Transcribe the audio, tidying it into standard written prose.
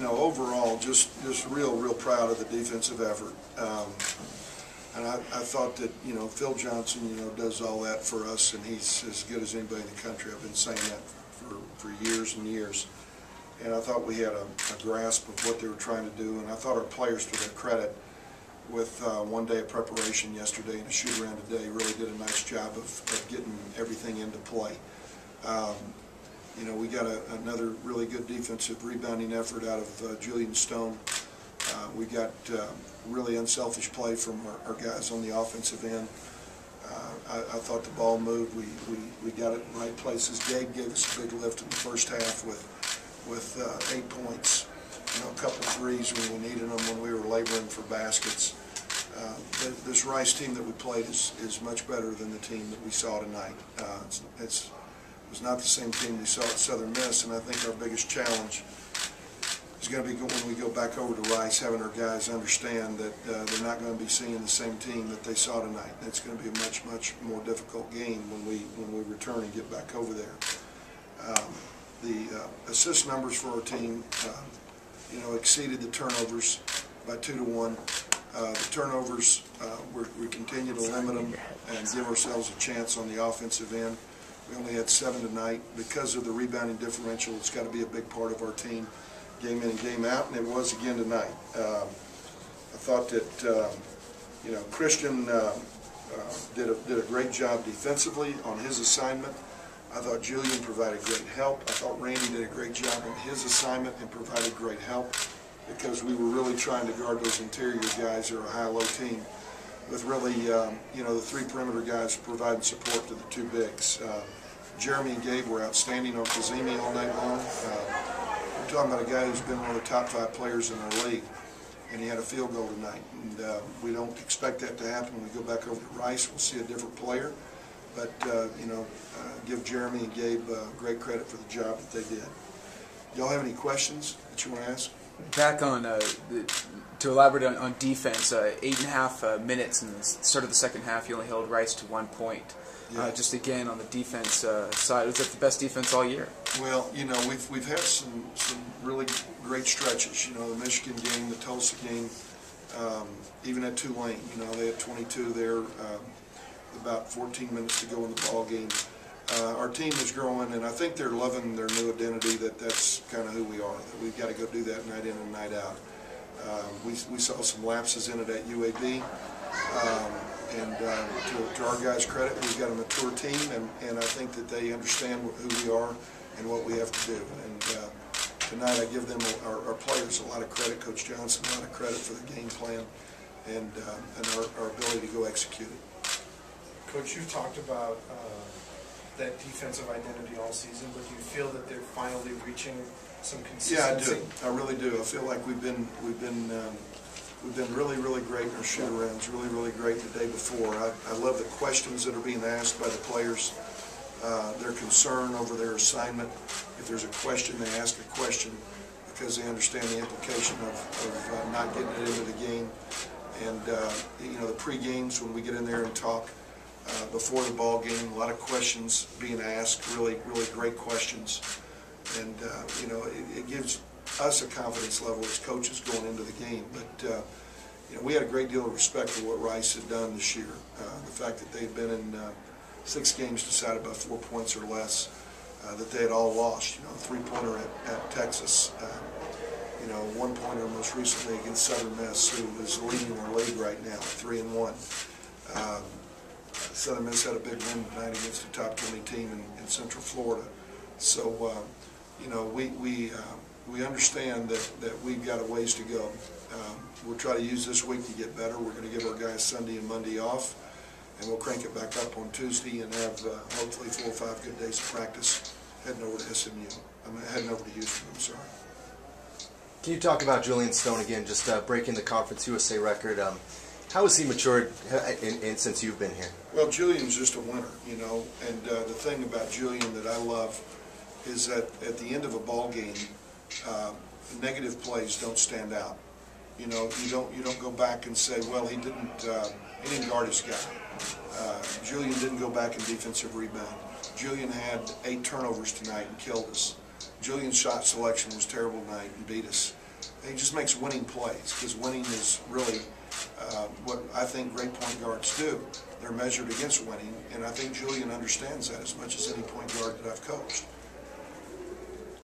overall, just real proud of the defensive effort. And I thought that, Phil Johnson, does all that for us, and he's as good as anybody in the country. I've been saying that for years and years. And I thought we had a grasp of what they were trying to do, and I thought our players, to their credit, with 1 day of preparation yesterday and a shoot-around today, really did a nice job of getting everything into play. We got another really good defensive rebounding effort out of Julian Stone. We got really unselfish play from our guys on the offensive end. I thought the ball moved. We got it in the right places. Gabe gave us a big lift in the first half with 8 points. A couple of threes when we needed them, when we were laboring for baskets. This Rice team that we played is much better than the team that we saw tonight. It was not the same team we saw at Southern Miss, and I think our biggest challenge is going to be when we go back over to Rice, having our guys understand that they're not going to be seeing the same team that they saw tonight. It's going to be a much more difficult game when we return and get back over there. The assist numbers for our team, exceeded the turnovers by 2 to 1. The turnovers, we continue to limit them and give ourselves a chance on the offensive end. We only had 7 tonight. Because of the rebounding differential, it's got to be a big part of our team, game in and game out, and it was again tonight. I thought that Christian did a great job defensively on his assignment. I thought Julian provided great help. I thought Randy did a great job on his assignment and provided great help, because we were really trying to guard those interior guys. They're a high-low team, with really, the 3 perimeter guys providing support to the 2 bigs. Jeremy and Gabe were outstanding on Kazemi all night long. We're talking about a guy who's been one of the top 5 players in our league, and he had a field goal tonight. And we don't expect that to happen when we go back over to Rice. We'll see a different player. But, give Jeremy and Gabe great credit for the job that they did. Y'all have any questions that you want to ask? Back on, to elaborate on defense, 8.5 minutes in the start of the second half, you only held Rice to 1 point. Yeah. Just again on the defense side, was that the best defense all year? Well, we've had some really great stretches. The Michigan game, the Tulsa game, even at Tulane. They had 22 there, about 14 minutes to go in the ball game. Our team is growing, and I think they're loving their new identity. That's kind of who we are. That we've got to go do that night in and night out. We saw some lapses in it at UAB, and to our guys' credit, we've got a mature team, and I think that they understand who we are and what we have to do. And tonight, I give them our players a lot of credit. Coach Johnson a lot of credit for the game plan and our ability to go execute it. Coach, you've talked about that defensive identity all season, but do you feel that they're finally reaching some consistency? Yeah, I do. I really do. I feel like we've been really great in our shoot-arounds, really great the day before. I love the questions that are being asked by the players, their concern over their assignment. If there's a question, they ask a question because they understand the implication of not getting it into the game. And the pre-games, when we get in there and talk before the ball game, a lot of questions being asked, really great questions. And it gives us a confidence level as coaches going into the game. But we had a great deal of respect for what Rice had done this year. The fact that they'd been in 6 games decided by 4 points or less, that they had all lost. 3-pointer at Texas, 1-pointer most recently against Southern Miss, who is leading their league right now, 3-1. Southern Miss had a big win tonight against a top 20 team in Central Florida. So, we understand that we've got a ways to go. We'll try to use this week to get better. We're going to give our guys Sunday and Monday off, and we'll crank it back up on Tuesday and have hopefully 4 or 5 good days of practice heading over to SMU. Heading over to Houston, I'm sorry. Can you talk about Julian Stone again, just breaking the Conference USA record? How has he matured since you've been here? Well, Julian's just a winner, and the thing about Julian that I love is that at the end of a ball game, negative plays don't stand out. You don't go back and say, well, he didn't guard his guy. Julian didn't go back in defensive rebound. Julian had 8 turnovers tonight and killed us. Julian's shot selection was terrible tonight and beat us. he just makes winning plays, because winning is really what I think great point guards do. They're measured against winning, and I think Julian understands that as much as any point guard that I've coached.